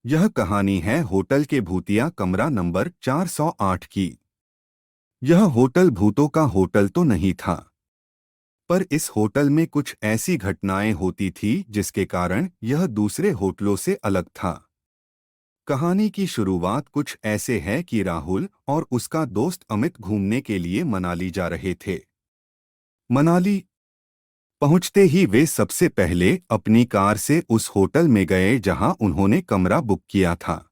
यह कहानी है होटल के भूतिया कमरा नंबर 408 की। यह होटल भूतों का होटल तो नहीं था, पर इस होटल में कुछ ऐसी घटनाएं होती थी जिसके कारण यह दूसरे होटलों से अलग था। कहानी की शुरुआत कुछ ऐसे है कि राहुल और उसका दोस्त अमित घूमने के लिए मनाली जा रहे थे। मनाली पहुंचते ही वे सबसे पहले अपनी कार से उस होटल में गए जहां उन्होंने कमरा बुक किया था।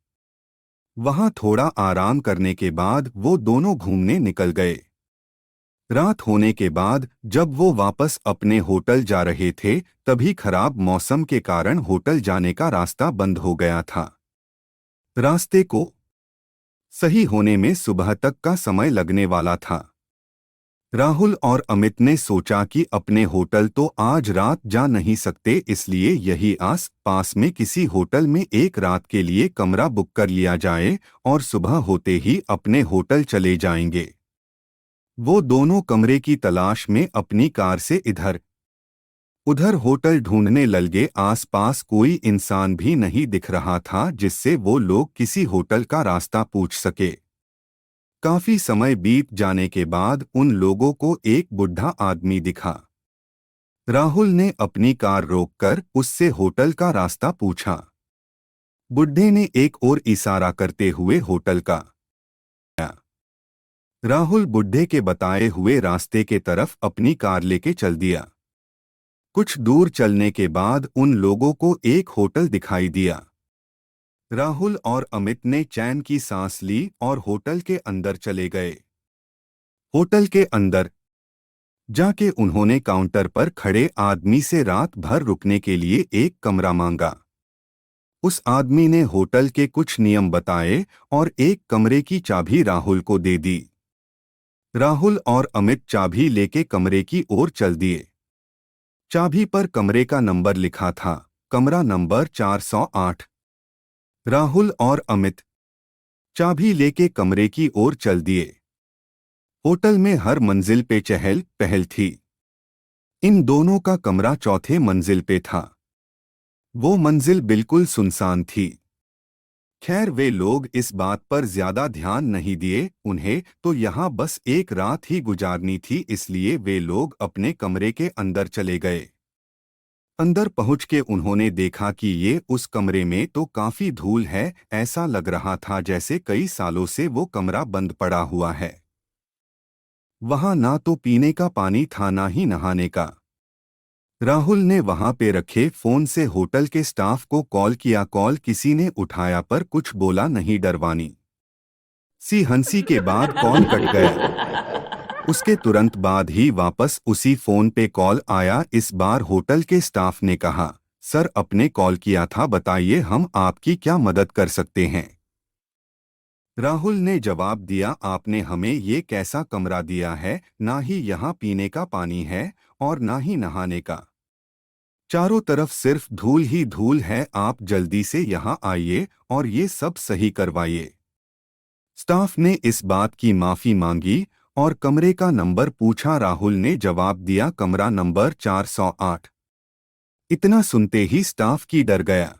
वहां थोड़ा आराम करने के बाद वो दोनों घूमने निकल गए। रात होने के बाद जब वो वापस अपने होटल जा रहे थे, तभी खराब मौसम के कारण होटल जाने का रास्ता बंद हो गया था। रास्ते को सही होने में सुबह तक का समय लगने वाला था। राहुल और अमित ने सोचा कि अपने होटल तो आज रात जा नहीं सकते, इसलिए यही आस पास में किसी होटल में एक रात के लिए कमरा बुक कर लिया जाए और सुबह होते ही अपने होटल चले जाएंगे। वो दोनों कमरे की तलाश में अपनी कार से इधर उधर होटल ढूंढने लगे। आसपास कोई इंसान भी नहीं दिख रहा था जिससे वो लोग किसी होटल का रास्ता पूछ सके। काफी समय बीत जाने के बाद उन लोगों को एक बुढ़ा आदमी दिखा। राहुल ने अपनी कार रोककर उससे होटल का रास्ता पूछा। बुढ़े ने एक और इशारा करते हुए होटल का राहुल बुढ़े के बताए हुए रास्ते के तरफ अपनी कार लेके चल दिया। कुछ दूर चलने के बाद उन लोगों को एक होटल दिखाई दिया। राहुल और अमित ने चैन की सांस ली और होटल के अंदर चले गए। होटल के अंदर जाके उन्होंने काउंटर पर खड़े आदमी से रात भर रुकने के लिए एक कमरा मांगा। उस आदमी ने होटल के कुछ नियम बताए और एक कमरे की चाबी राहुल को दे दी। राहुल और अमित चाबी लेके कमरे की ओर चल दिए। चाबी पर कमरे का नंबर लिखा था, कमरा नंबर 408। राहुल और अमित चाबी लेके कमरे की ओर चल दिए। होटल में हर मंजिल पे चहल पहल थी। इन दोनों का कमरा चौथे मंजिल पे था। वो मंजिल बिल्कुल सुनसान थी। खैर, वे लोग इस बात पर ज्यादा ध्यान नहीं दिए, उन्हें तो यहाँ बस एक रात ही गुजारनी थी, इसलिए वे लोग अपने कमरे के अंदर चले गए। अंदर पहुंच के उन्होंने देखा कि ये उस कमरे में तो काफी धूल है। ऐसा लग रहा था जैसे कई सालों से वो कमरा बंद पड़ा हुआ है। वहां ना तो पीने का पानी था ना ही नहाने का। राहुल ने वहां पे रखे फोन से होटल के स्टाफ को कॉल किया। कॉल किसी ने उठाया पर कुछ बोला नहीं। डरवानी सी हंसी के बाद कॉल कट गया। उसके तुरंत बाद ही वापस उसी फोन पे कॉल आया। इस बार होटल के स्टाफ ने कहा, सर आपने कॉल किया था, बताइए हम आपकी क्या मदद कर सकते हैं। राहुल ने जवाब दिया, आपने हमें ये कैसा कमरा दिया है, ना ही यहाँ पीने का पानी है और ना ही नहाने का। चारों तरफ सिर्फ धूल ही धूल है। आप जल्दी से यहाँ आइए और ये सब सही करवाइए। स्टाफ ने इस बात की माफी मांगी और कमरे का नंबर पूछा। राहुल ने जवाब दिया, कमरा नंबर 408। इतना सुनते ही स्टाफ की डर गया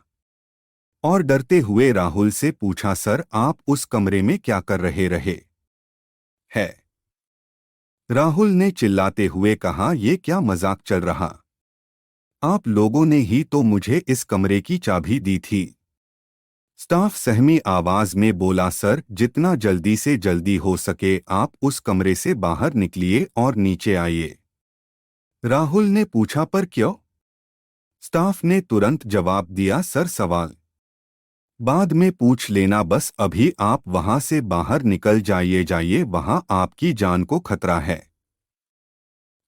और डरते हुए राहुल से पूछा, सर आप उस कमरे में क्या कर रहे है। राहुल ने चिल्लाते हुए कहा, ये क्या मजाक चल रहा, आप लोगों ने ही तो मुझे इस कमरे की चाबी दी थी। स्टाफ सहमी आवाज में बोला, सर जितना जल्दी से जल्दी हो सके आप उस कमरे से बाहर निकलिए और नीचे आइए। राहुल ने पूछा, पर क्यों? स्टाफ ने तुरंत जवाब दिया, सर सवाल बाद में पूछ लेना, बस अभी आप वहां से बाहर निकल जाइए, वहां आपकी जान को खतरा है।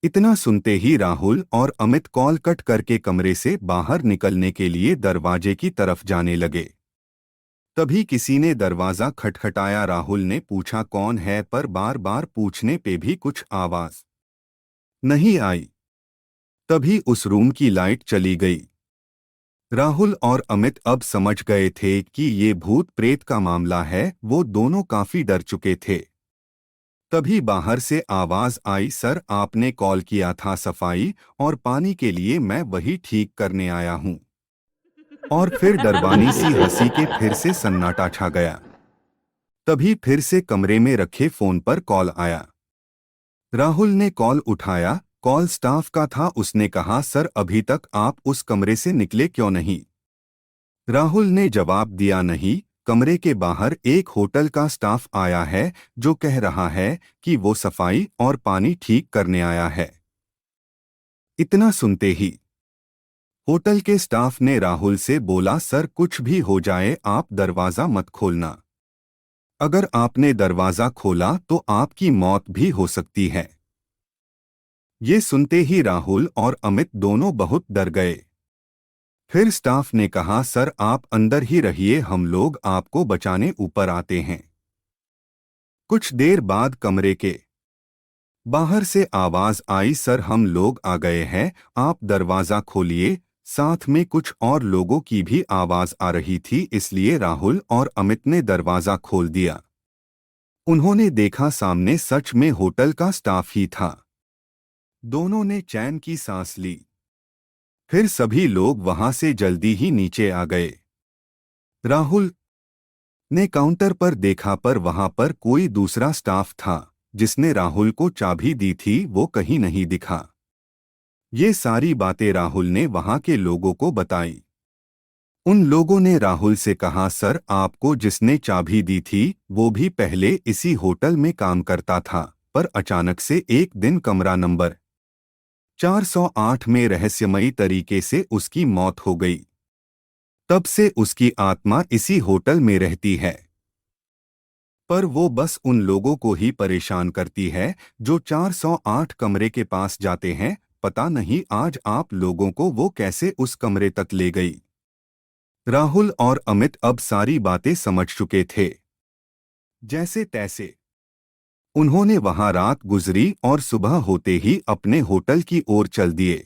इतना सुनते ही राहुल और अमित कॉल कट करके कमरे से बाहर निकलने के लिए दरवाजे की तरफ जाने लगे। तभी किसी ने दरवाजा खटखटाया। राहुल ने पूछा, कौन है, पर बार बार पूछने पे भी कुछ आवाज नहीं आई। तभी उस रूम की लाइट चली गई। राहुल और अमित अब समझ गए थे कि ये भूत प्रेत का मामला है। वो दोनों काफी डर चुके थे। तभी बाहर से आवाज आई, सर आपने कॉल किया था सफाई और पानी के लिए, मैं वही ठीक करने आया हूँ। और फिर डरवानी सी हंसी के फिर से सन्नाटा छा गया। तभी फिर से कमरे में रखे फोन पर कॉल आया। राहुल ने कॉल उठाया। कॉल स्टाफ का था। उसने कहा, सर अभी तक आप उस कमरे से निकले क्यों नहीं? राहुल ने जवाब दिया, नहीं, कमरे के बाहर एक होटल का स्टाफ आया है जो कह रहा है कि वो सफाई और पानी ठीक करने आया है। इतना सुनते ही होटल के स्टाफ ने राहुल से बोला, सर कुछ भी हो जाए आप दरवाजा मत खोलना। अगर आपने दरवाजा खोला तो आपकी मौत भी हो सकती है। ये सुनते ही राहुल और अमित दोनों बहुत डर गए। फिर स्टाफ ने कहा, सर आप अंदर ही रहिए, हम लोग आपको बचाने ऊपर आते हैं। कुछ देर बाद कमरे के बाहर से आवाज आई, सर हम लोग आ गए हैं, आप दरवाजा खोलिए। साथ में कुछ और लोगों की भी आवाज आ रही थी, इसलिए राहुल और अमित ने दरवाजा खोल दिया। उन्होंने देखा सामने सच में होटल का स्टाफ ही था। दोनों ने चैन की सांस ली। फिर सभी लोग वहां से जल्दी ही नीचे आ गए। राहुल ने काउंटर पर देखा पर वहां पर कोई दूसरा स्टाफ था जिसने राहुल को चाबी दी थी, वो कहीं नहीं दिखा। ये सारी बातें राहुल ने वहां के लोगों को बताई। उन लोगों ने राहुल से कहा, सर आपको जिसने चाबी दी थी वो भी पहले इसी होटल में काम करता था, पर अचानक से एक दिन कमरा नंबर 408 में रहस्यमयी तरीके से उसकी मौत हो गई। तब से उसकी आत्मा इसी होटल में रहती है, पर वो बस उन लोगों को ही परेशान करती है जो 408 कमरे के पास जाते हैं। पता नहीं आज आप लोगों को वो कैसे उस कमरे तक ले गई। राहुल और अमित अब सारी बातें समझ चुके थे। जैसे तैसे उन्होंने वहां रात गुजरी और सुबह होते ही अपने होटल की ओर चल दिए।